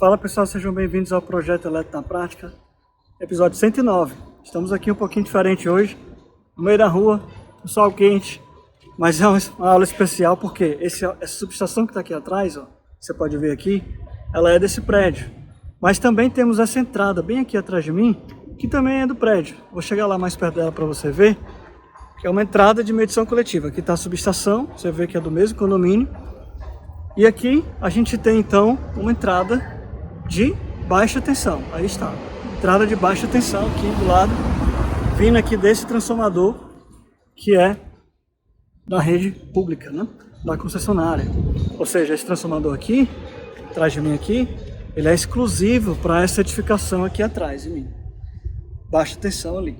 Fala pessoal, sejam bem-vindos ao Projeto Eletro na Prática, episódio 109. Estamos aqui um pouquinho diferente hoje, no meio da rua, um sol quente, mas é uma aula especial porque essa subestação que está aqui atrás, ó, você pode ver aqui, ela é desse prédio. Mas também temos essa entrada bem aqui atrás de mim, que também é do prédio. Vou chegar lá mais perto dela para você ver, que é uma entrada de medição coletiva. Aqui está a subestação, você vê que é do mesmo condomínio. E aqui a gente tem então uma entrada de baixa tensão. Aí está, entrada de baixa tensão aqui do lado, vindo aqui desse transformador que é da rede pública, né? Da concessionária. Ou seja, esse transformador aqui, atrás de mim aqui, ele é exclusivo para essa edificação aqui atrás de mim. Baixa tensão ali.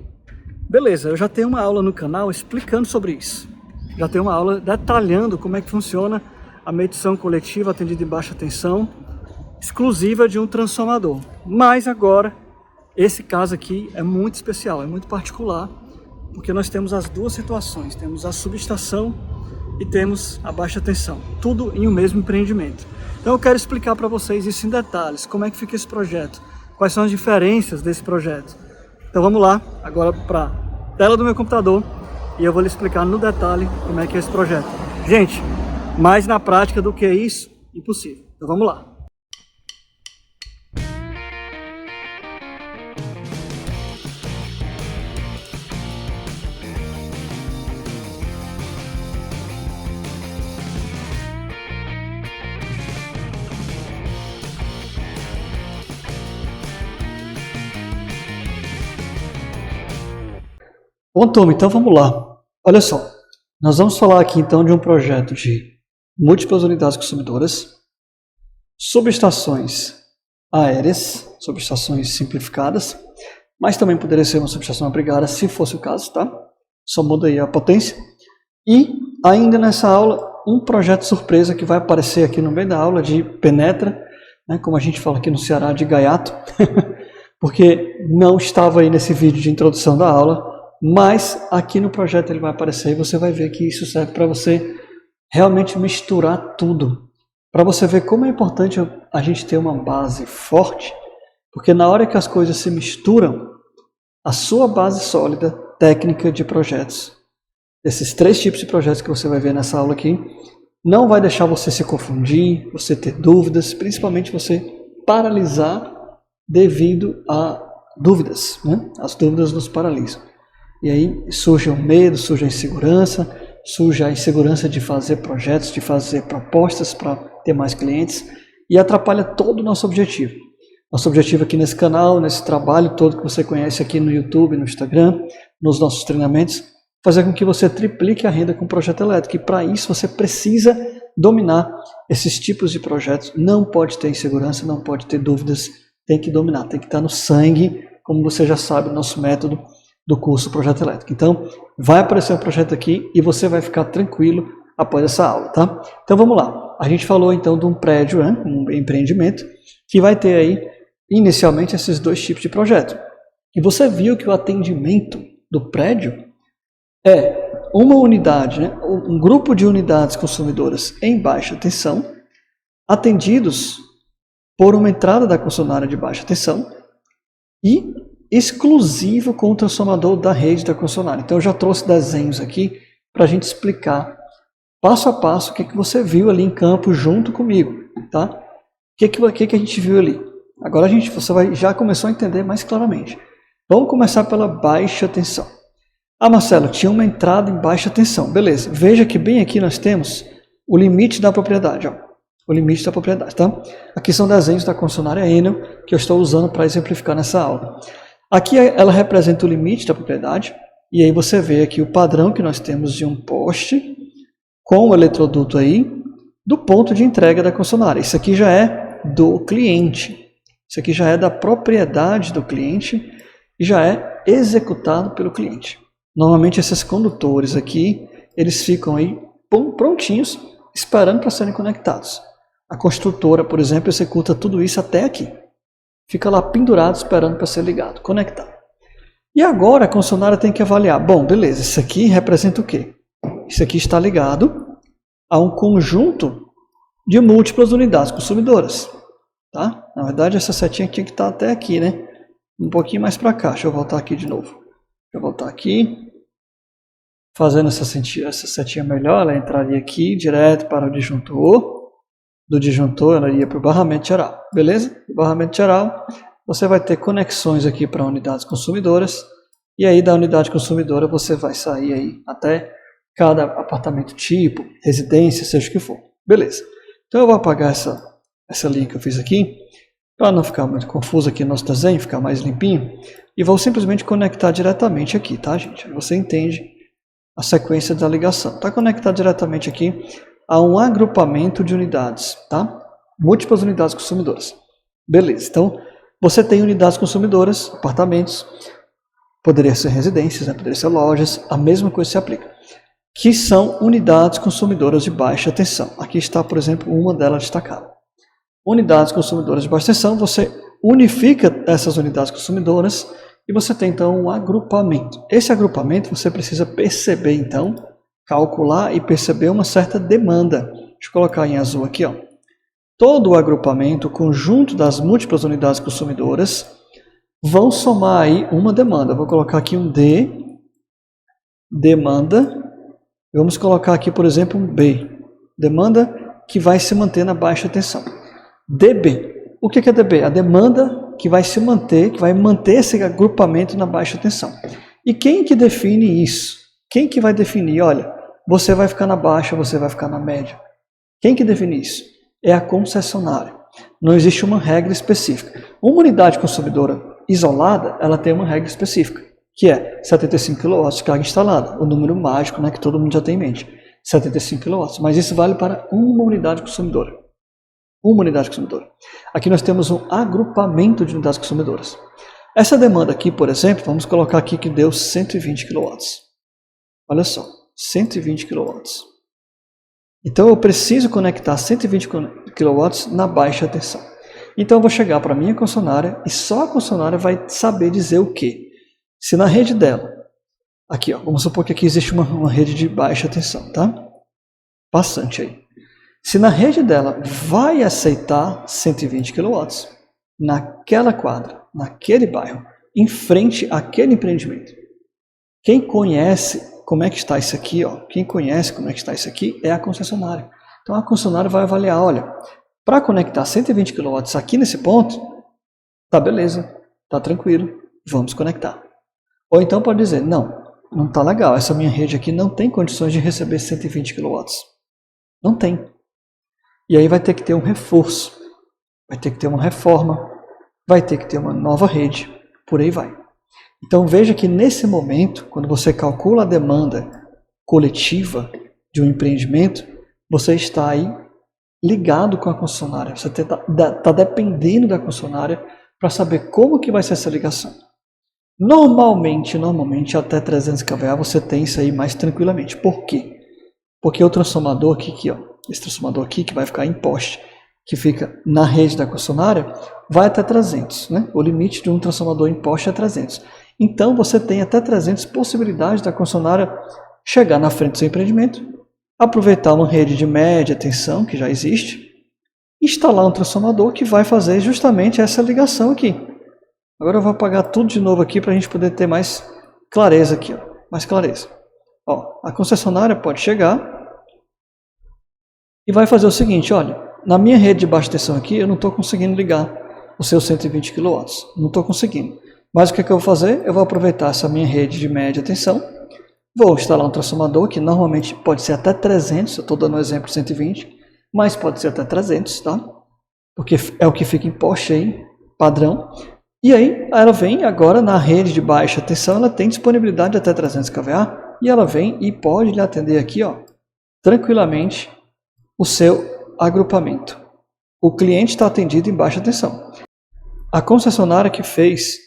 Beleza, eu já tenho uma aula no canal explicando sobre isso. Já tenho uma aula detalhando como é que funciona a medição coletiva atendida em baixa tensão, exclusiva de um transformador. Mas agora, esse caso aqui é muito especial, é muito particular, porque nós temos as duas situações. Temos a subestação e temos a baixa tensão, tudo em um mesmo empreendimento. Então eu quero explicar para vocês isso em detalhes, como é que fica esse projeto, quais são as diferenças desse projeto. Então vamos lá, agora para a tela do meu computador, e eu vou lhe explicar no detalhe como é que é esse projeto. Gente, mais na prática do que isso, impossível. Então vamos lá. Bom, turma, então vamos lá. Olha só, nós vamos falar aqui então de um projeto de múltiplas unidades consumidoras, subestações aéreas, subestações simplificadas, mas também poderia ser uma subestação abrigada, se fosse o caso, tá? Só muda aí a potência. E ainda nessa aula, um projeto surpresa que vai aparecer aqui no meio da aula de penetra, né, como a gente fala aqui no Ceará, de gaiato, porque não estava aí nesse vídeo de introdução da aula, mas aqui no projeto ele vai aparecer e você vai ver que isso serve para você realmente misturar tudo. Para você ver como é importante a gente ter uma base forte, porque na hora que as coisas se misturam, a sua base sólida, técnica de projetos, esses três tipos de projetos que você vai ver nessa aula aqui, não vai deixar você se confundir, você ter dúvidas, principalmente você paralisar devido a dúvidas, né? As dúvidas nos paralisam. E aí surge o medo, surge a insegurança, surge a insegurança de fazer projetos, de fazer propostas para ter mais clientes e atrapalha todo o nosso objetivo. Nosso objetivo aqui nesse canal, nesse trabalho todo que você conhece aqui no YouTube, no Instagram, nos nossos treinamentos, fazer com que você triplique a renda com o projeto elétrico. E para isso você precisa dominar esses tipos de projetos. Não pode ter insegurança, não pode ter dúvidas, tem que dominar, tem que estar no sangue, como você já sabe, o nosso método do curso Projeto Elétrico. Então, vai aparecer um projeto aqui e você vai ficar tranquilo após essa aula, tá? Então, vamos lá. A gente falou, então, de um prédio, né? Um empreendimento, que vai ter aí, inicialmente, esses dois tipos de projeto. E você viu que o atendimento do prédio é uma unidade, né? Um grupo de unidades consumidoras em baixa tensão, atendidos por uma entrada da concessionária de baixa tensão e exclusivo com o transformador da rede da concessionária. Então eu já trouxe desenhos aqui para a gente explicar passo a passo o que você viu ali em campo junto comigo, tá? O que a gente viu ali? Agora você já começou a entender mais claramente. Vamos começar pela baixa tensão. Ah, Marcelo, tinha uma entrada em baixa tensão. Beleza, veja que bem aqui nós temos o limite da propriedade, ó. O limite da propriedade, tá? Aqui são desenhos da concessionária Enel que eu estou usando para exemplificar nessa aula. Aqui ela representa o limite da propriedade, e aí você vê aqui o padrão que nós temos de um poste com o eletroduto aí do ponto de entrega da concessionária. Isso aqui já é do cliente, isso aqui já é da propriedade do cliente e já é executado pelo cliente. Normalmente esses condutores aqui, eles ficam aí prontinhos, esperando para serem conectados. A construtora, por exemplo, executa tudo isso até aqui. Fica lá pendurado esperando para ser ligado, conectado. E agora a concessionária tem que avaliar. Bom, beleza, isso aqui representa o quê? Isso aqui está ligado a um conjunto de múltiplas unidades consumidoras. tá? Na verdade, essa setinha tinha que estar até aqui, né? Um pouquinho mais para cá. Deixa eu voltar aqui de novo. Deixa eu voltar aqui. Fazendo essa setinha melhor, ela entraria aqui direto para o disjuntor. Do disjuntor, ela iria para o barramento geral. Beleza? O barramento geral, você vai ter conexões aqui para unidades consumidoras. E aí, da unidade consumidora, você vai sair aí até cada apartamento tipo, residência, seja o que for. Beleza. Então, eu vou apagar essa linha que eu fiz aqui, para não ficar muito confuso aqui no nosso desenho, ficar mais limpinho. E vou simplesmente conectar diretamente aqui, tá, gente? Você entende a sequência da ligação. Está conectado diretamente aqui a um agrupamento de unidades, tá? Múltiplas unidades consumidoras. Beleza, então você tem unidades consumidoras, apartamentos, poderia ser residências, né? Poderia ser lojas, a mesma coisa se aplica. Que são unidades consumidoras de baixa tensão. Aqui está, por exemplo, uma delas destacada. Unidades consumidoras de baixa tensão, você unifica essas unidades consumidoras e você tem, então, um agrupamento. Esse agrupamento você precisa perceber, então, calcular e perceber uma certa demanda. Deixa eu colocar em azul aqui, ó. Todo o agrupamento, o conjunto das múltiplas unidades consumidoras, vão somar aí uma demanda. Eu vou colocar aqui um D, demanda. Vamos colocar aqui, por exemplo, um B, demanda que vai se manter na baixa tensão. DB. O que é DB? A demanda que vai se manter, que vai manter esse agrupamento na baixa tensão. E quem que define isso? Quem que vai definir? Olha, você vai ficar na baixa, você vai ficar na média. Quem que define isso? É a concessionária. Não existe uma regra específica. Uma unidade consumidora isolada, ela tem uma regra específica, que é 75 kW de carga instalada, o número mágico, né, que todo mundo já tem em mente, 75 kW. Mas isso vale para uma unidade consumidora. Uma unidade consumidora. Aqui nós temos um agrupamento de unidades consumidoras. Essa demanda aqui, por exemplo, vamos colocar aqui que deu 120 kW. Olha só, 120 kW. Então eu preciso conectar 120 kW na baixa tensão. Então eu vou chegar para a minha concessionária e só a concessionária vai saber dizer o quê? Se na rede dela, aqui ó, vamos supor que aqui existe uma rede de baixa tensão, tá? Passante aí. Se na rede dela vai aceitar 120 kW naquela quadra, naquele bairro, em frente àquele empreendimento. Quem conhece como é que está isso aqui, ó, quem conhece como é que está isso aqui é a concessionária. Então a concessionária vai avaliar, olha, para conectar 120 kW aqui nesse ponto, tá beleza, tá tranquilo, vamos conectar. Ou então pode dizer, não tá legal, essa minha rede aqui não tem condições de receber 120 kW. Não tem. E aí vai ter que ter um reforço, vai ter que ter uma reforma, vai ter que ter uma nova rede, por aí vai. Então veja que nesse momento, quando você calcula a demanda coletiva de um empreendimento, você está aí ligado com a concessionária, você está dependendo da concessionária para saber como que vai ser essa ligação. Normalmente até 300 kVA você tem isso aí mais tranquilamente. Por quê? Porque o transformador aqui ó, esse transformador aqui que vai ficar em poste, que fica na rede da concessionária, vai até 300, né? O limite de um transformador em poste é 300. Então você tem até 300 possibilidades da concessionária chegar na frente do seu empreendimento, aproveitar uma rede de média tensão que já existe, instalar um transformador que vai fazer justamente essa ligação aqui. Agora eu vou apagar tudo de novo aqui para a gente poder ter mais clareza aqui, ó, mais clareza. Ó, a concessionária pode chegar e vai fazer o seguinte, olha, na minha rede de baixa tensão aqui, eu não estou conseguindo ligar os seus 120 kW, não estou conseguindo. Mas o que eu vou fazer? Eu vou aproveitar essa minha rede de média tensão, vou instalar um transformador, que normalmente pode ser até 300, eu estou dando um exemplo de 120, mas pode ser até 300, tá? Porque é o que fica em poste aí, padrão. E aí, ela vem agora na rede de baixa tensão, ela tem disponibilidade até 300 kVA, e ela vem e pode lhe atender aqui, ó, tranquilamente, o seu agrupamento. O cliente está atendido em baixa tensão. A concessionária que fez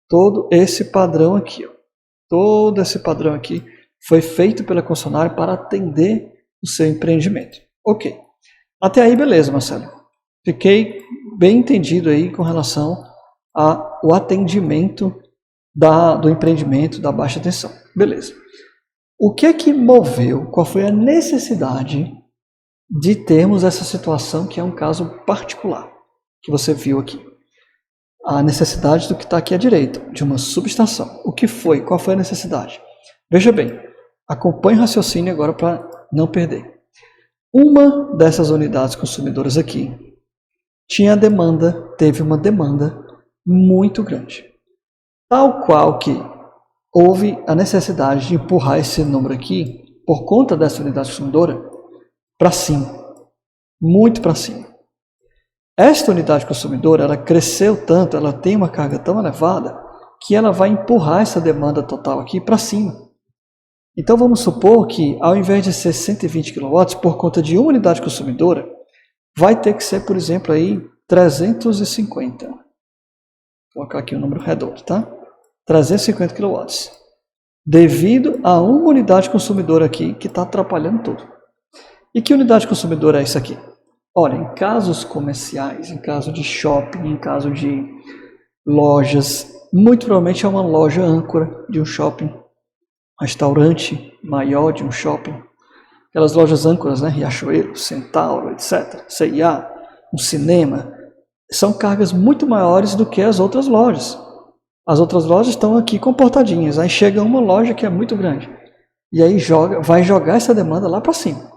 todo esse padrão aqui, ó, todo esse padrão aqui foi feito pela concessionária para atender o seu empreendimento. Ok. Até aí, beleza, Marcelo. Fiquei bem entendido aí com relação ao atendimento do empreendimento da baixa tensão. Beleza. O que é que moveu? Qual foi a necessidade de termos essa situação que é um caso particular, que você viu aqui. A necessidade do que está aqui à direita, de uma subestação. O que foi? Qual foi a necessidade? Veja bem, acompanhe o raciocínio agora para não perder. Uma dessas unidades consumidoras aqui teve uma demanda muito grande. Tal qual que houve a necessidade de empurrar esse número aqui, por conta dessa unidade consumidora, para cima. Muito para cima. Esta unidade consumidora, ela cresceu tanto, ela tem uma carga tão elevada, que ela vai empurrar essa demanda total aqui para cima. Então vamos supor que, ao invés de ser 120 kW, por conta de uma unidade consumidora, vai ter que ser, por exemplo, aí 350. Vou colocar aqui um número redondo, tá? 350 kW. Devido a uma unidade consumidora aqui que está atrapalhando tudo. E que unidade consumidora é isso aqui? Olha, em casos comerciais, em caso de shopping, em caso de lojas, muito provavelmente é uma loja âncora de um shopping, um restaurante maior de um shopping, aquelas lojas âncoras, né? Riachuelo, Centauro, etc., C&A, um cinema, são cargas muito maiores do que as outras lojas. As outras lojas estão aqui comportadinhas, aí chega uma loja que é muito grande, e aí vai jogar essa demanda lá para cima.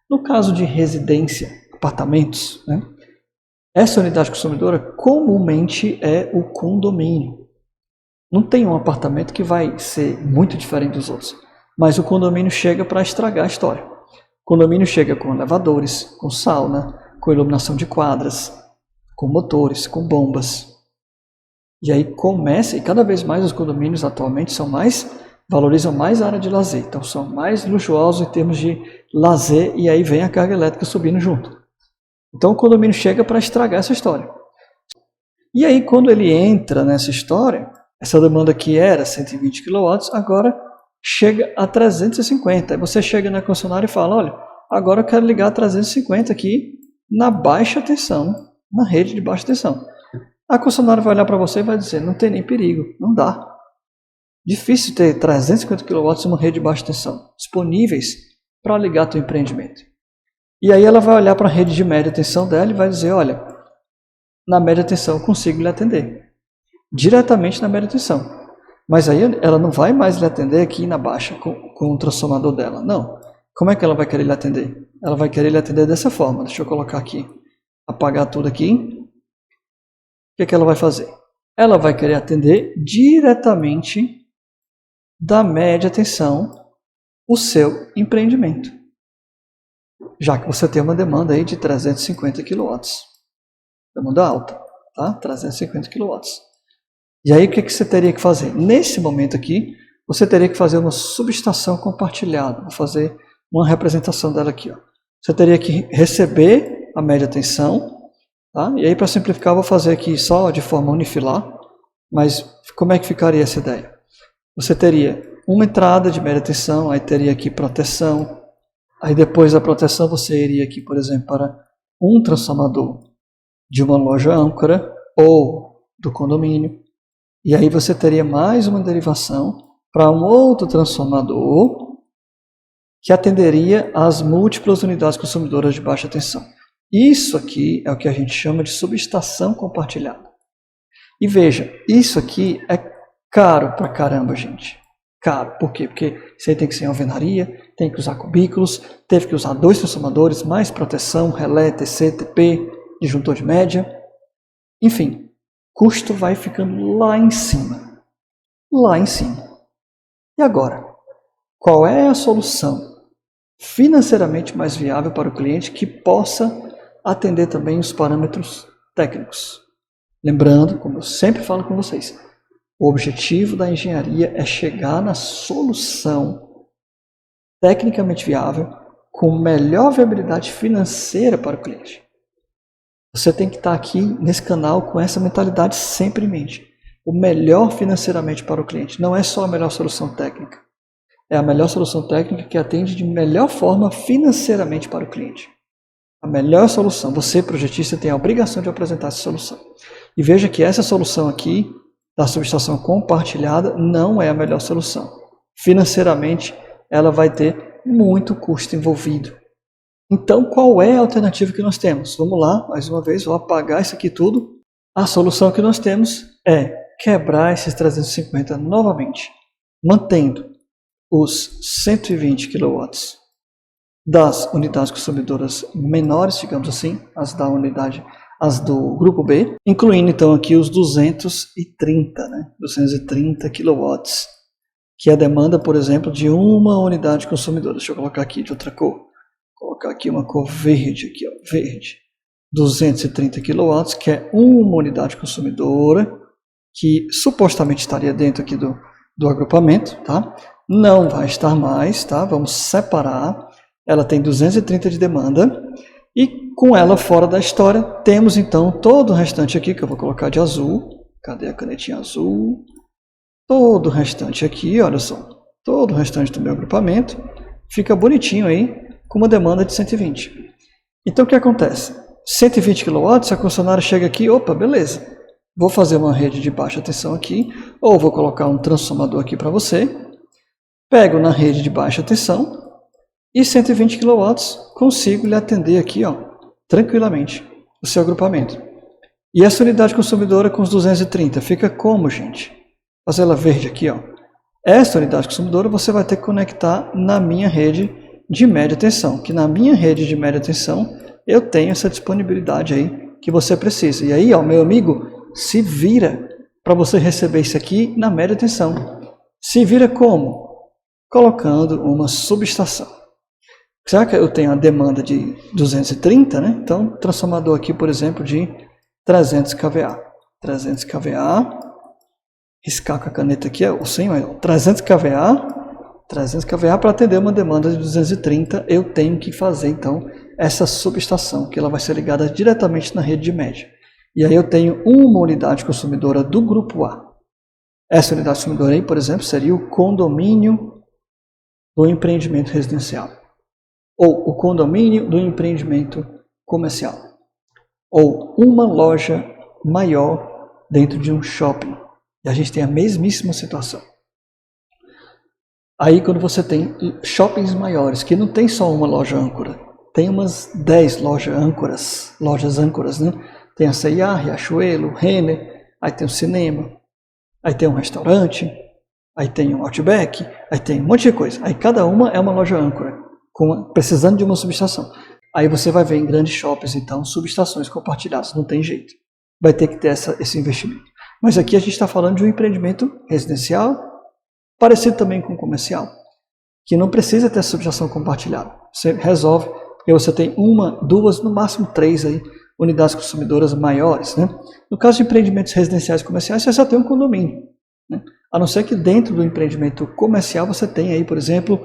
No caso de residência, apartamentos, né, essa unidade consumidora comumente é o condomínio. Não tem um apartamento que vai ser muito diferente dos outros, mas o condomínio chega para estragar a história. O condomínio chega com elevadores, com sauna, com iluminação de quadras, com motores, com bombas. E aí começa, e cada vez mais os condomínios atualmente valorizam mais a área de lazer, então são mais luxuosos em termos de lazer, e aí vem a carga elétrica subindo junto. Então o condomínio chega para estragar essa história. E aí quando ele entra nessa história, essa demanda que era 120 kW, agora chega a 350. Aí você chega na concessionária e fala, olha, agora eu quero ligar a 350 aqui na baixa tensão, na rede de baixa tensão. A concessionária vai olhar para você e vai dizer, não tem nem perigo, não dá. Difícil ter 350 kW em uma rede de baixa tensão disponíveis para ligar teu empreendimento. E aí ela vai olhar para a rede de média tensão dela e vai dizer, olha, na média tensão eu consigo lhe atender. Diretamente na média tensão. Mas aí ela não vai mais lhe atender aqui na baixa com o transformador dela. Não. Como é que ela vai querer lhe atender? Ela vai querer lhe atender dessa forma. Deixa eu colocar aqui. Apagar tudo aqui. O que ela vai fazer? Ela vai querer atender diretamente da média tensão o seu empreendimento. Já que você tem uma demanda aí de 350 kW. Demanda alta, tá? 350 kW. E aí o que você teria que fazer? Nesse momento aqui, você teria que fazer uma subestação compartilhada. Vou fazer uma representação dela aqui. Ó. Você teria que receber a média tensão, tá? E aí para simplificar, vou fazer aqui só de forma unifilar. Mas como é que ficaria essa ideia? Você teria uma entrada de média tensão, aí teria aqui proteção. Aí depois da proteção você iria aqui, por exemplo, para um transformador de uma loja âncora ou do condomínio. E aí você teria mais uma derivação para um outro transformador que atenderia às múltiplas unidades consumidoras de baixa tensão. Isso aqui é o que a gente chama de subestação compartilhada. E veja, isso aqui é caro pra caramba, gente. Caro. Por quê? Porque você tem que ser em alvenaria, tem que usar cubículos, teve que usar 2 transformadores, mais proteção, relé, TC, TP, disjuntor de média. Enfim, custo vai ficando lá em cima. Lá em cima. E agora? Qual é a solução financeiramente mais viável para o cliente que possa atender também os parâmetros técnicos? Lembrando, como eu sempre falo com vocês, o objetivo da engenharia é chegar na solução tecnicamente viável com melhor viabilidade financeira para o cliente. Você tem que estar aqui nesse canal com essa mentalidade sempre em mente. O melhor financeiramente para o cliente. Não é só a melhor solução técnica. É a melhor solução técnica que atende de melhor forma financeiramente para o cliente. A melhor solução. Você, projetista, tem a obrigação de apresentar essa solução. E veja que essa solução aqui, da subestação compartilhada, não é a melhor solução. Financeiramente, ela vai ter muito custo envolvido. Então, qual é a alternativa que nós temos? Vamos lá, mais uma vez, vou apagar isso aqui tudo. A solução que nós temos é quebrar esses 350 novamente, mantendo os 120 kW das unidades consumidoras menores, digamos assim, as do grupo B, incluindo então aqui os 230, né? 230 kW, que é a demanda, por exemplo, de uma unidade consumidora. Deixa eu colocar aqui de outra cor. Vou colocar aqui uma cor verde, aqui, ó, verde. 230 kW, que é uma unidade consumidora, que supostamente estaria dentro aqui do agrupamento, tá? Não vai estar mais, tá? Vamos separar. Ela tem 230 de demanda e com ela fora da história, temos então todo o restante aqui, que eu vou colocar de azul. Cadê a canetinha azul? Todo o restante aqui, olha só. Todo o restante do meu agrupamento fica bonitinho aí, com uma demanda de 120. Então o que acontece? 120 kW, a concessionária chega aqui, opa, beleza. Vou fazer uma rede de baixa tensão aqui, ou vou colocar um transformador aqui para você. Pego na rede de baixa tensão e 120 kW consigo lhe atender aqui, ó, tranquilamente, o seu agrupamento. E essa unidade consumidora com os 230 fica como, gente? Fazer ela verde aqui, ó. Essa unidade consumidora você vai ter que conectar na minha rede de média tensão, que na minha rede de média tensão eu tenho essa disponibilidade aí que você precisa. E aí, ó, meu amigo, se vira para você receber isso aqui na média tensão. Se vira como? Colocando uma subestação. Será que eu tenho a demanda de 230, né? Então, transformador aqui, por exemplo, de 300 kVA. 300 kVA. Riscar com a caneta aqui, ou sem, mas 300 kVA. 300 kVA para atender uma demanda de 230, eu tenho que fazer, então, essa subestação, que ela vai ser ligada diretamente na rede de média. E aí eu tenho uma unidade consumidora do grupo A. Essa unidade consumidora aí, por exemplo, seria o condomínio do empreendimento residencial. Ou o condomínio do empreendimento comercial. Ou uma loja maior dentro de um shopping. E a gente tem a mesmíssima situação. Aí quando você tem shoppings maiores, que não tem só uma loja âncora, tem umas 10 lojas âncoras, né? Tem a C&A, Riachuelo, Renner, aí tem o cinema, aí tem um restaurante, aí tem um Outback, aí tem um monte de coisa. Aí cada uma é uma loja âncora, precisando de uma subestação. Aí você vai ver em grandes shoppings, então, subestações compartilhadas, não tem jeito. Vai ter que ter esse investimento. Mas aqui a gente está falando de um empreendimento residencial, parecido também com comercial, que não precisa ter subestação compartilhada. Você resolve, porque você tem uma, duas, no máximo 3 aí, unidades consumidoras maiores, né? No caso de empreendimentos residenciais e comerciais, você só tem um condomínio, né? A não ser que dentro do empreendimento comercial você tenha aí, por exemplo,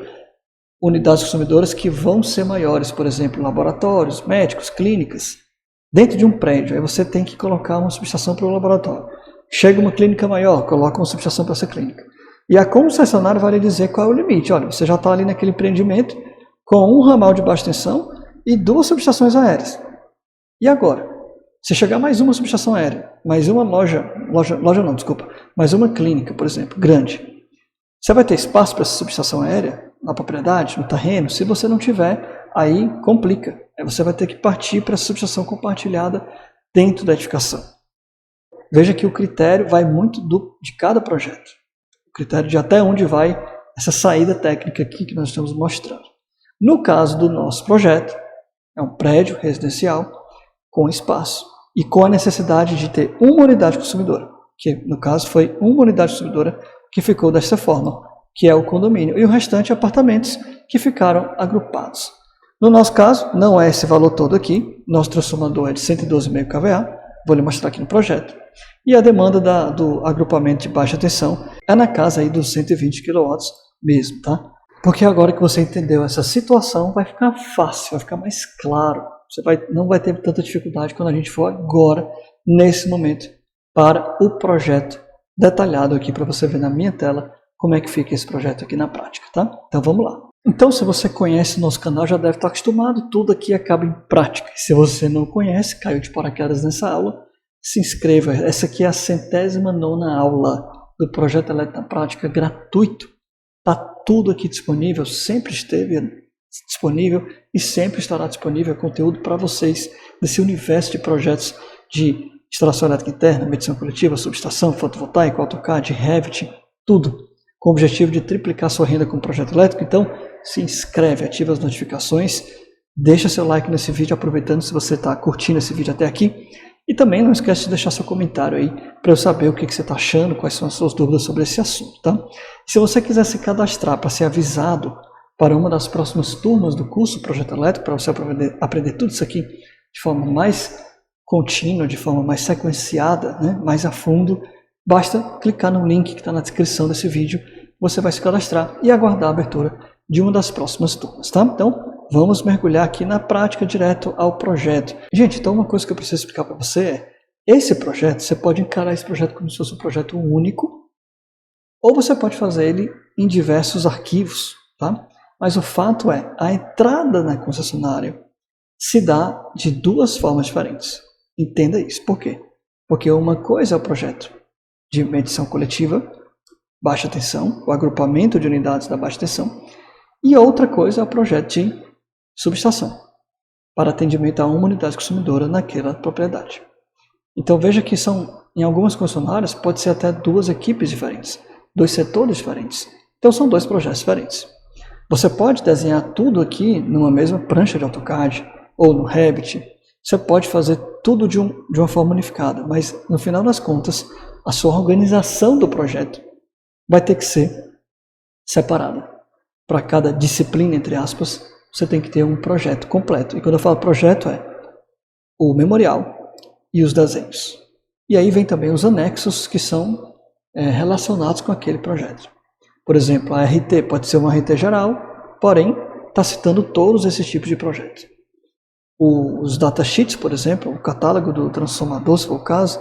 unidades consumidoras que vão ser maiores, por exemplo, laboratórios, médicos, clínicas. Dentro de um prédio, aí você tem que colocar uma subestação para o laboratório. Chega uma clínica maior, coloca uma subestação para essa clínica. E a concessionária vai lhe dizer qual é o limite. Olha, você já está ali naquele empreendimento com um ramal de baixa tensão e 2 subestações aéreas. E agora? Se chegar mais uma subestação aérea, mais uma mais uma clínica, por exemplo, grande, você vai ter espaço para essa subestação aérea na propriedade, no terreno? Se você não tiver, aí complica. Aí você vai ter que partir para a subestação compartilhada dentro da edificação. Veja que o critério vai muito de cada projeto. Critério de até onde vai essa saída técnica aqui que nós estamos mostrando. No caso do nosso projeto, é um prédio residencial com espaço e com a necessidade de ter uma unidade consumidora, que no caso foi uma unidade consumidora que ficou dessa forma, que é o condomínio, e o restante apartamentos que ficaram agrupados. No nosso caso, não é esse valor todo aqui, nosso transformador é de 112,5 kVA, vou lhe mostrar aqui no projeto. E a demanda do agrupamento de baixa tensão é na casa aí dos 120 kW mesmo, tá? Porque agora que você entendeu essa situação, vai ficar fácil, vai ficar mais claro. Você não vai ter tanta dificuldade quando a gente for agora, nesse momento, para o projeto detalhado aqui, para você ver na minha tela como é que fica esse projeto aqui na prática, tá? Então vamos lá. Então, se você conhece nosso canal, já deve estar acostumado, tudo aqui acaba em prática. Se você não conhece, caiu de paraquedas nessa aula, se inscreva. Essa aqui é a 109ª aula do Projeto Elétrico na Prática gratuito. Está tudo aqui disponível, sempre esteve, disponível e sempre estará disponível conteúdo para vocês desse universo de projetos de instalação elétrica interna, medição coletiva, subestação, fotovoltaico, AutoCAD, Revit, tudo, com o objetivo de triplicar sua renda com o projeto elétrico. Então, se inscreve, ativa as notificações, deixa seu like nesse vídeo, aproveitando se você está curtindo esse vídeo até aqui. E também não esquece de deixar seu comentário aí, para eu saber o que você está achando, quais são as suas dúvidas sobre esse assunto, tá? Se você quiser se cadastrar para ser avisado para uma das próximas turmas do curso Projeto Elétrico, para você aprender tudo isso aqui de forma mais contínua, de forma mais sequenciada, né, mais a fundo, basta clicar no link que está na descrição desse vídeo, você vai se cadastrar e aguardar a abertura de uma das próximas turmas, tá? Então, vamos mergulhar aqui na prática direto ao projeto. Gente, então uma coisa que eu preciso explicar para você é, esse projeto, você pode encarar esse projeto como se fosse um projeto único, ou você pode fazer ele em diversos arquivos, tá? Mas o fato é, a entrada na concessionária se dá de duas formas diferentes. Entenda isso. Por quê? Porque uma coisa é o projeto de medição coletiva, baixa tensão, o agrupamento de unidades da baixa tensão, e outra coisa é o projeto de subestação, para atendimento a uma unidade consumidora naquela propriedade. Então veja que em algumas concessionárias pode ser até duas equipes diferentes, dois setores diferentes. Então são dois projetos diferentes. Você pode desenhar tudo aqui numa mesma prancha de AutoCAD ou no Revit. Você pode fazer tudo de uma forma unificada, mas no final das contas, a sua organização do projeto vai ter que ser separada. Para cada disciplina, entre aspas, você tem que ter um projeto completo. E quando eu falo projeto, é o memorial e os desenhos. E aí vem também os anexos que são relacionados com aquele projeto. Por exemplo, a RT pode ser uma RT geral, porém está citando todos esses tipos de projetos. Os datasheets, por exemplo, o catálogo do transformador, se for o caso,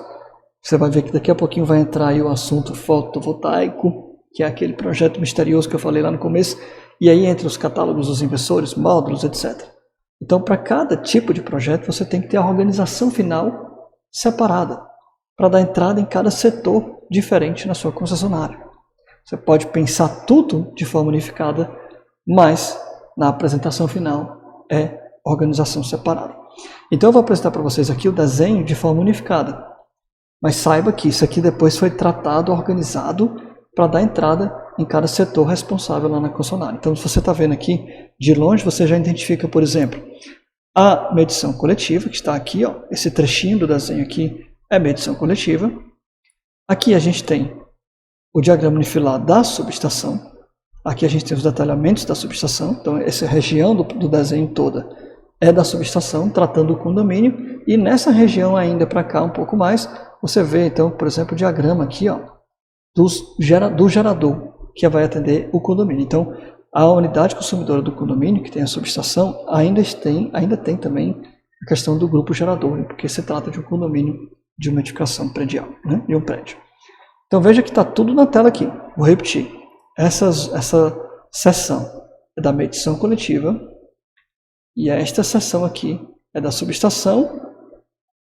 você vai ver que daqui a pouquinho vai entrar aí o assunto fotovoltaico, que é aquele projeto misterioso que eu falei lá no começo, e aí entra os catálogos dos inversores, módulos, etc. Então, para cada tipo de projeto, você tem que ter a organização final separada, para dar entrada em cada setor diferente na sua concessionária. Você pode pensar tudo de forma unificada, mas na apresentação final é organização separada. Então eu vou apresentar para vocês aqui o desenho de forma unificada, mas saiba que isso aqui depois foi tratado, organizado, para dar entrada em cada setor responsável lá na concessionária. Então, se você está vendo aqui, de longe você já identifica, por exemplo, a medição coletiva, que está aqui, ó, esse trechinho do desenho aqui é medição coletiva. Aqui a gente tem o diagrama unifilar da subestação, aqui a gente tem os detalhamentos da subestação, então essa região do desenho toda é da subestação, tratando o condomínio, e nessa região ainda para cá um pouco mais, você vê então, por exemplo, o diagrama aqui, ó, do gerador, que vai atender o condomínio. Então, a unidade consumidora do condomínio, que tem a subestação, ainda tem também a questão do grupo gerador, porque se trata de um condomínio de uma edificação predial, né, de um prédio. Então veja que está tudo na tela aqui. Vou repetir. Essa seção é da medição coletiva e esta seção aqui é da subestação.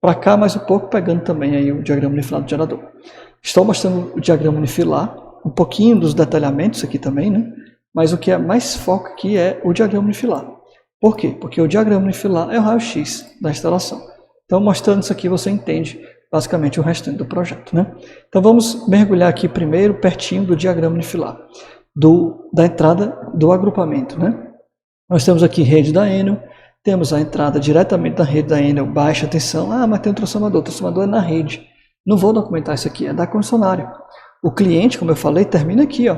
Para cá mais um pouco, pegando também aí o diagrama unifilar do gerador. Estou mostrando o diagrama unifilar, um pouquinho dos detalhamentos aqui também, né? Mas o que é mais foco aqui é o diagrama unifilar. Por quê? Porque o diagrama unifilar é o raio-x da instalação. Então, mostrando isso aqui, você entende basicamente o restante do projeto, né? Então vamos mergulhar aqui primeiro pertinho do diagrama unifilar, da entrada do agrupamento, né? Nós temos aqui rede da Enel, temos a entrada diretamente da rede da Enel, baixa tensão. Ah, mas tem um transformador, o transformador é na rede. Não vou documentar isso aqui, é da concessionária. O cliente, como eu falei, termina aqui, ó.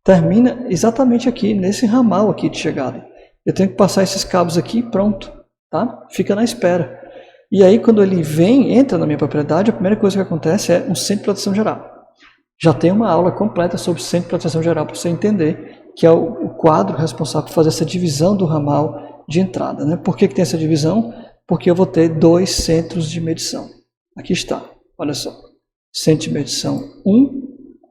Termina exatamente aqui, nesse ramal aqui de chegada. Eu tenho que passar esses cabos aqui e pronto, tá? Fica na espera. E aí, quando ele entra na minha propriedade, a primeira coisa que acontece é um centro de proteção geral. Já tem uma aula completa sobre centro de proteção geral para você entender que é o quadro responsável por fazer essa divisão do ramal de entrada, né? Por que tem essa divisão? Porque eu vou ter dois centros de medição. Aqui está, olha só. Centro de medição 1,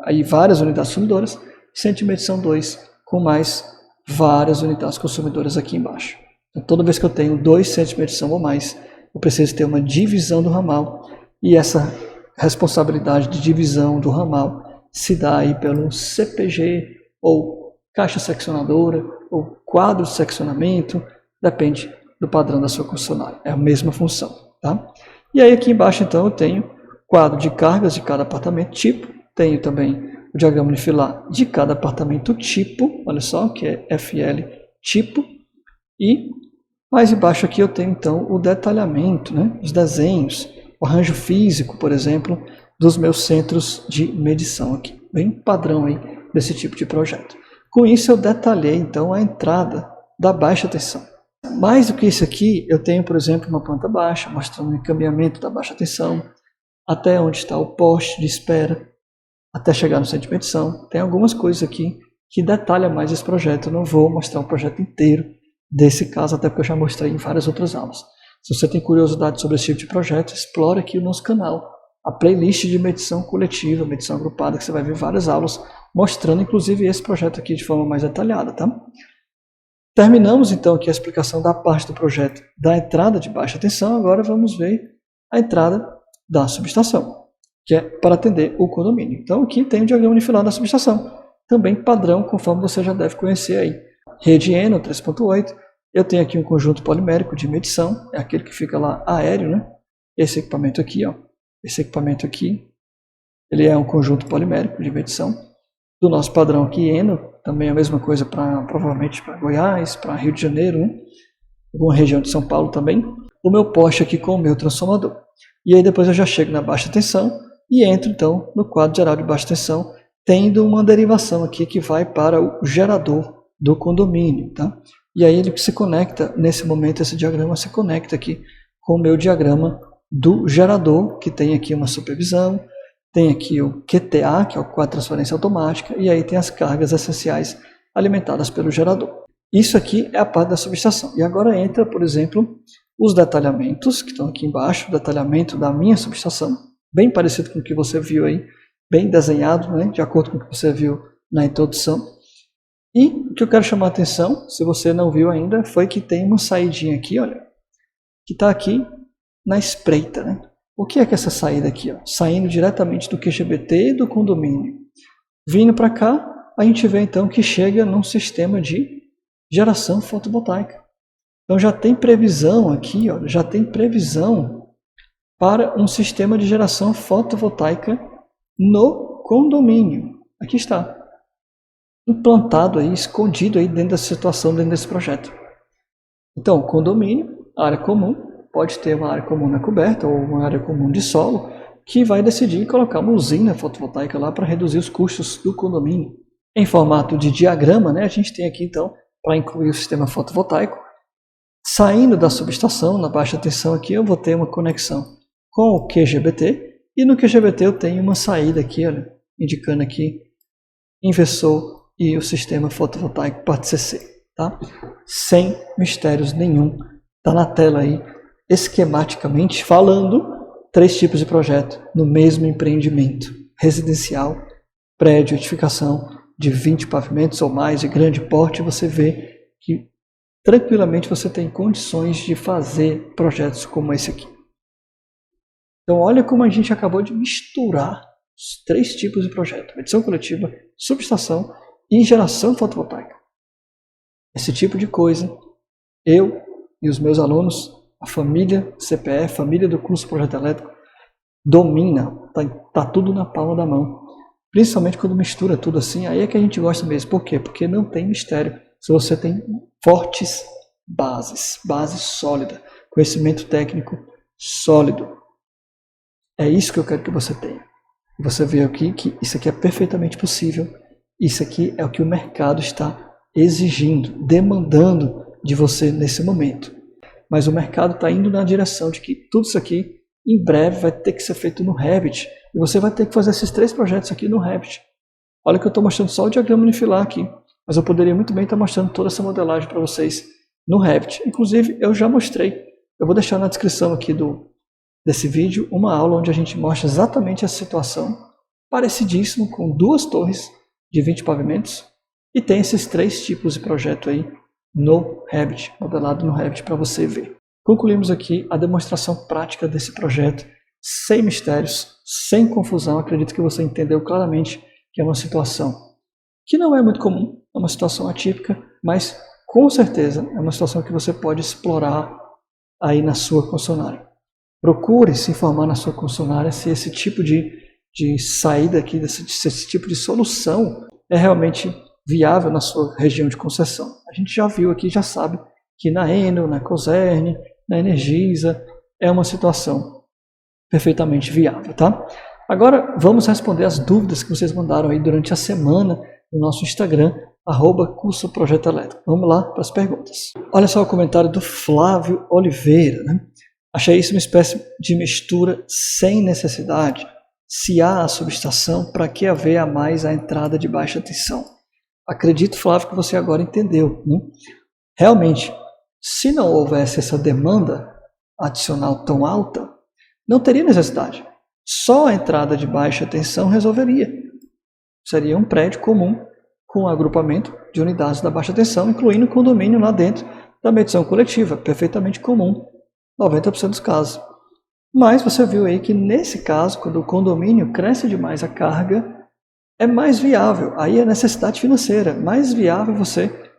aí várias unidades consumidoras, centro de medição 2, com mais várias unidades consumidoras aqui embaixo. Então, toda vez que eu tenho dois centros de medição ou mais, eu preciso ter uma divisão do ramal, e essa responsabilidade de divisão do ramal se dá aí pelo CPG ou caixa seccionadora ou quadro de seccionamento, depende do padrão da sua concessionária, é a mesma função. Tá? E aí aqui embaixo então eu tenho quadro de cargas de cada apartamento tipo, tenho também o diagrama unifilar de cada apartamento tipo, olha só, que é FL tipo, e mais embaixo aqui eu tenho então o detalhamento, né, os desenhos, o arranjo físico, por exemplo, dos meus centros de medição aqui, bem padrão aí desse tipo de projeto. Com isso eu detalhei então a entrada da baixa tensão. Mais do que isso aqui, eu tenho, por exemplo, uma planta baixa, mostrando o encaminhamento da baixa tensão, até onde está o poste de espera, até chegar no centro de medição. Tem algumas coisas aqui que detalham mais esse projeto. Eu não vou mostrar o projeto inteiro desse caso, até porque eu já mostrei em várias outras aulas. Se você tem curiosidade sobre esse tipo de projeto, explore aqui o nosso canal, a playlist de medição coletiva, medição agrupada, que você vai ver várias aulas, mostrando inclusive esse projeto aqui de forma mais detalhada, tá? Terminamos então aqui a explicação da parte do projeto da entrada de baixa tensão, agora vamos ver a entrada da subestação, que é para atender o condomínio. Então aqui tem o diagrama unifilar da subestação, também padrão, conforme você já deve conhecer aí. Rede Eno 3.8, eu tenho aqui um conjunto polimérico de medição, é aquele que fica lá aéreo, né? Esse equipamento aqui, ó, esse equipamento aqui, ele é um conjunto polimérico de medição, do nosso padrão aqui Eno, também a mesma coisa provavelmente para Goiás, para Rio de Janeiro, né? Alguma região de São Paulo também. O meu poste aqui com o meu transformador. E aí depois eu já chego na baixa tensão e entro então no quadro geral de baixa tensão, tendo uma derivação aqui que vai para o gerador do condomínio. Tá? E aí ele se conecta, nesse momento esse diagrama se conecta aqui com o meu diagrama do gerador, que tem aqui uma supervisão, tem aqui o QTA, que é o quadro de transferência automática, e aí tem as cargas essenciais alimentadas pelo gerador. Isso aqui é a parte da subestação. E agora entra, por exemplo, os detalhamentos, que estão aqui embaixo, o detalhamento da minha subestação, bem parecido com o que você viu aí, bem desenhado, né, de acordo com o que você viu na introdução. E o que eu quero chamar a atenção, se você não viu ainda, foi que tem uma saidinha aqui, olha, que está aqui na espreita, né? O que é essa saída aqui? Ó? Saindo diretamente do QGBT do condomínio. Vindo para cá, a gente vê então que chega num sistema de geração fotovoltaica. Então já tem previsão aqui, ó, já tem previsão para um sistema de geração fotovoltaica no condomínio. Aqui está. Implantado aí, escondido aí dentro da situação, dentro desse projeto. Então, condomínio, área comum, pode ter uma área comum na coberta ou uma área comum de solo, que vai decidir colocar uma usina fotovoltaica lá para reduzir os custos do condomínio. Em formato de diagrama, né, a gente tem aqui então, para incluir o sistema fotovoltaico, saindo da subestação, na baixa tensão aqui, eu vou ter uma conexão com o QGBT, e no QGBT eu tenho uma saída aqui, olha, indicando aqui, inversor e o sistema fotovoltaico parte CC, tá? Sem mistérios nenhum, tá na tela aí, esquematicamente falando, 3 tipos de projeto no mesmo empreendimento, residencial, prédio, edificação de 20 pavimentos ou mais, de grande porte, você vê que tranquilamente você tem condições de fazer projetos como esse aqui. Então olha como a gente acabou de misturar os 3 tipos de projeto, medição coletiva, subestação e geração fotovoltaica. Esse tipo de coisa, eu e os meus alunos, a família CPE, família do curso Projeto Elétrico, domina, tá tudo na palma da mão. Principalmente quando mistura tudo assim, aí é que a gente gosta mesmo. Por quê? Porque não tem mistério. Se você tem fortes bases, base sólida, conhecimento técnico sólido. É isso que eu quero que você tenha. E você vê aqui que isso aqui é perfeitamente possível. Isso aqui é o que o mercado está exigindo, demandando de você nesse momento. Mas o mercado está indo na direção de que tudo isso aqui, em breve, vai ter que ser feito no Revit. E você vai ter que fazer esses 3 projetos aqui no Revit. Olha que eu estou mostrando só o diagrama unifilar aqui. Mas eu poderia muito bem estar mostrando toda essa modelagem para vocês no Revit. Inclusive, eu já mostrei. Eu vou deixar na descrição aqui desse vídeo uma aula onde a gente mostra exatamente essa situação, parecidíssimo, com 2 torres de 20 pavimentos. E tem esses 3 tipos de projeto aí no Revit, modelado no Revit para você ver. Concluímos aqui a demonstração prática desse projeto, sem mistérios, sem confusão. Acredito que você entendeu claramente que é uma situação que não é muito comum, é uma situação atípica, mas com certeza é uma situação que você pode explorar aí na sua concessionária. Procure se informar na sua concessionária se esse tipo de saída aqui, se esse tipo de solução é realmente viável na sua região de concessão. A gente já viu aqui, já sabe que na Enel, na Cosern, na Energisa, é uma situação perfeitamente viável, tá? Agora vamos responder as dúvidas que vocês mandaram aí durante a semana no nosso Instagram, @curso Projeto Elétrico. Vamos lá para as perguntas. Olha só o comentário do Flávio Oliveira, né? Achei isso uma espécie de mistura sem necessidade. Se há a subestação, para que haver a mais a entrada de baixa tensão? Acredito, Flávio, que você agora entendeu, né? Realmente, se não houvesse essa demanda adicional tão alta, não teria necessidade. Só a entrada de baixa tensão resolveria. Seria um prédio comum com agrupamento de unidades da baixa tensão, incluindo condomínio lá dentro da medição coletiva, perfeitamente comum, 90% dos casos. Mas você viu aí que nesse caso, quando o condomínio cresce demais a carga, é mais viável, aí é necessidade financeira, mais viável você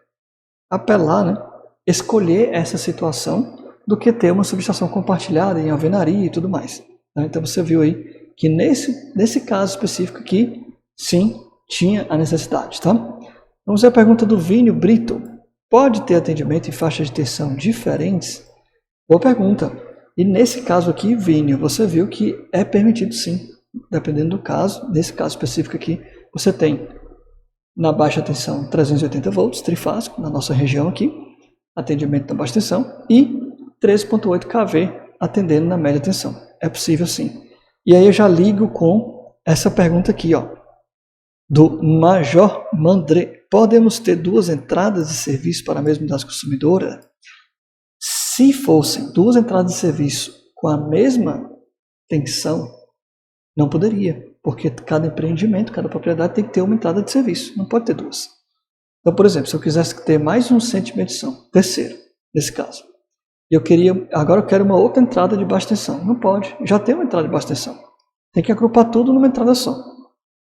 apelar, né, escolher essa situação do que ter uma subestação compartilhada em alvenaria e tudo mais. Então você viu aí que nesse caso específico aqui, sim, tinha a necessidade, tá? Vamos ver a pergunta do Vínio Brito. Pode ter atendimento em faixas de tensão diferentes? Boa pergunta. E nesse caso aqui, Vínio, você viu que é permitido sim, dependendo do caso. Nesse caso específico aqui, você tem na baixa tensão 380 volts, trifásico, na nossa região aqui, atendimento na baixa tensão, e 13.8 kV atendendo na média tensão. É possível sim. E aí eu já ligo com essa pergunta aqui, ó, do Major Mandré. Podemos ter duas entradas de serviço para a mesma unidade consumidora? Se fossem duas entradas de serviço com a mesma tensão, não poderia, porque cada empreendimento, cada propriedade tem que ter uma entrada de serviço, não pode ter duas. Então, por exemplo, se eu quisesse ter mais um centro de medição, terceiro, nesse caso, e agora eu quero uma outra entrada de baixa tensão, não pode, já tem uma entrada de baixa tensão, tem que agrupar tudo numa entrada só.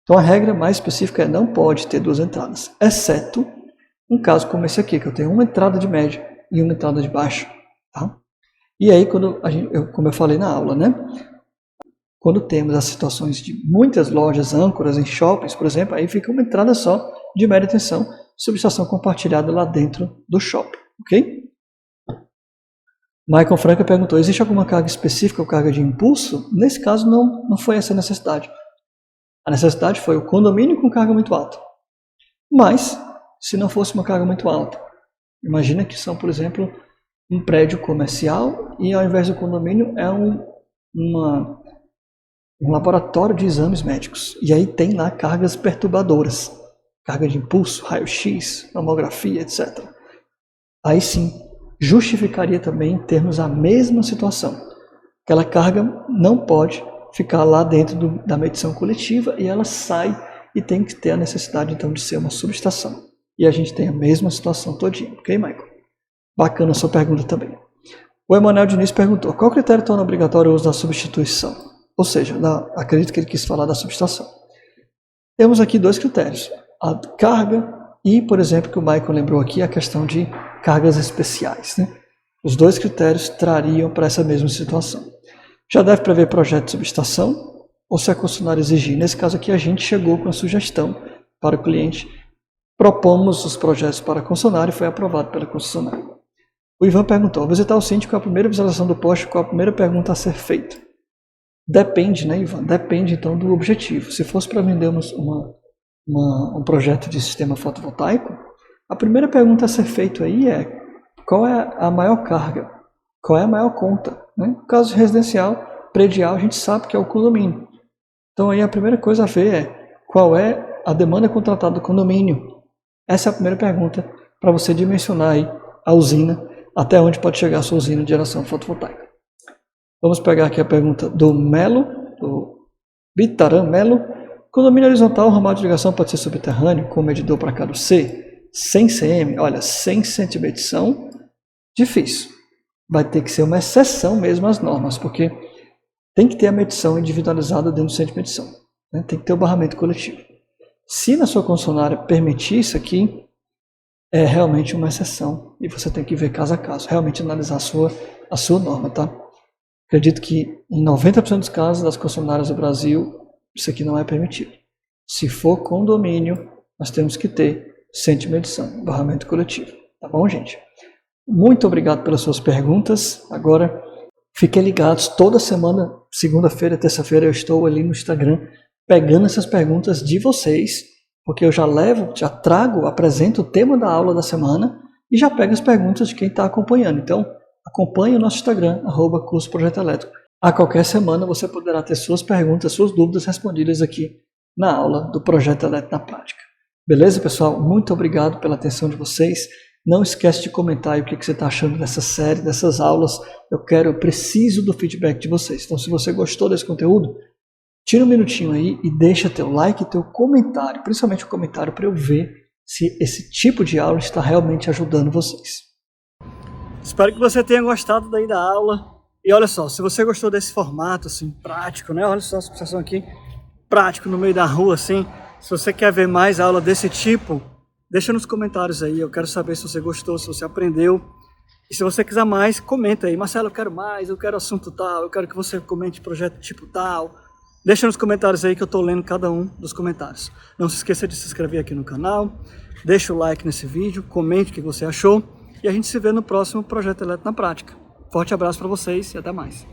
Então a regra mais específica é não pode ter duas entradas, exceto um caso como esse aqui, que eu tenho uma entrada de média e uma entrada de baixa. Tá? E aí, como eu falei na aula, né? Quando temos as situações de muitas lojas âncoras em shoppings, por exemplo, aí fica uma entrada só de média tensão, subestação compartilhada lá dentro do shopping, ok? Michael Franca perguntou, existe alguma carga específica ou carga de impulso? Nesse caso, não foi essa a necessidade. A necessidade foi o condomínio com carga muito alta. Mas, se não fosse uma carga muito alta, imagina que são, por exemplo, um prédio comercial e ao invés do condomínio é um laboratório de exames médicos. E aí tem lá cargas perturbadoras, carga de impulso, raio-x, mamografia, etc. Aí sim, justificaria também termos a mesma situação. Aquela carga não pode ficar lá dentro da medição coletiva e ela sai e tem que ter a necessidade então de ser uma subestação. E a gente tem a mesma situação todinha, ok, Michael? Bacana a sua pergunta também. O Emanuel Diniz perguntou, qual critério torna obrigatório o uso da substituição? Ou seja, acredito que ele quis falar da subestação. Temos aqui dois critérios, a carga e, por exemplo, que o Michael lembrou aqui, a questão de cargas especiais, né? Os dois critérios trariam para essa mesma situação. Já deve prever projeto de subestação ou se a concessionária exigir. Nesse caso aqui, a gente chegou com a sugestão para o cliente, propomos os projetos para a concessionária e foi aprovado pela concessionária. O Ivan perguntou, ao visitar o síndico, qual a primeira visualização do poste, qual a primeira pergunta a ser feita? Depende, né, Ivan? Depende, então, do objetivo. Se fosse para vendermos um projeto de sistema fotovoltaico, a primeira pergunta a ser feita aí é qual é a maior carga? Qual é a maior conta? Né? No caso residencial, predial, a gente sabe que é o condomínio. Então, aí a primeira coisa a ver é qual é a demanda contratada do condomínio. Essa é a primeira pergunta para você dimensionar aí a usina, até onde pode chegar a sua usina de geração fotovoltaica. Vamos pegar aqui a pergunta do Melo, do Bitaran Melo. Condomínio horizontal, o ramal de ligação pode ser subterrâneo, com medidor para cada C, 100 cm. Olha, 100 cm de medição, difícil. Vai ter que ser uma exceção mesmo às normas, porque tem que ter a medição individualizada dentro do centro de medição. Né? Tem que ter o barramento coletivo. Se na sua concessionária permitir isso aqui, é realmente uma exceção e você tem que ver caso a caso, realmente analisar a sua norma, tá? Acredito que em 90% dos casos das concessionárias do Brasil, isso aqui não é permitido. Se for condomínio, nós temos que ter centro de medição, barramento coletivo. Tá bom, gente? Muito obrigado pelas suas perguntas. Agora, fiquem ligados, toda semana, segunda-feira, terça-feira, eu estou ali no Instagram pegando essas perguntas de vocês, porque eu já trago, apresento o tema da aula da semana e já pego as perguntas de quem está acompanhando. Então, acompanhe o nosso Instagram, @curso Projeto Elétrico. A qualquer semana você poderá ter suas perguntas, suas dúvidas respondidas aqui na aula do Projeto Elétrico na Prática. Beleza, pessoal? Muito obrigado pela atenção de vocês. Não esquece de comentar aí o que você está achando dessa série, dessas aulas. Eu preciso do feedback de vocês. Então, se você gostou desse conteúdo, tira um minutinho aí e deixa teu like e teu comentário, principalmente o comentário para eu ver se esse tipo de aula está realmente ajudando vocês. Espero que você tenha gostado daí da aula. E olha só, se você gostou desse formato assim, prático, né? Olha só a situação aqui, prático no meio da rua assim. Se você quer ver mais aula desse tipo, deixa nos comentários aí. Eu quero saber se você gostou, se você aprendeu. E se você quiser mais, comenta aí. Marcelo, eu quero mais, eu quero assunto tal, eu quero que você comente projeto tipo tal. Deixa nos comentários aí que eu estou lendo cada um dos comentários. Não se esqueça de se inscrever aqui no canal, deixa o like nesse vídeo, comente o que você achou e a gente se vê no próximo Projeto Elétrico na Prática. Forte abraço para vocês e até mais.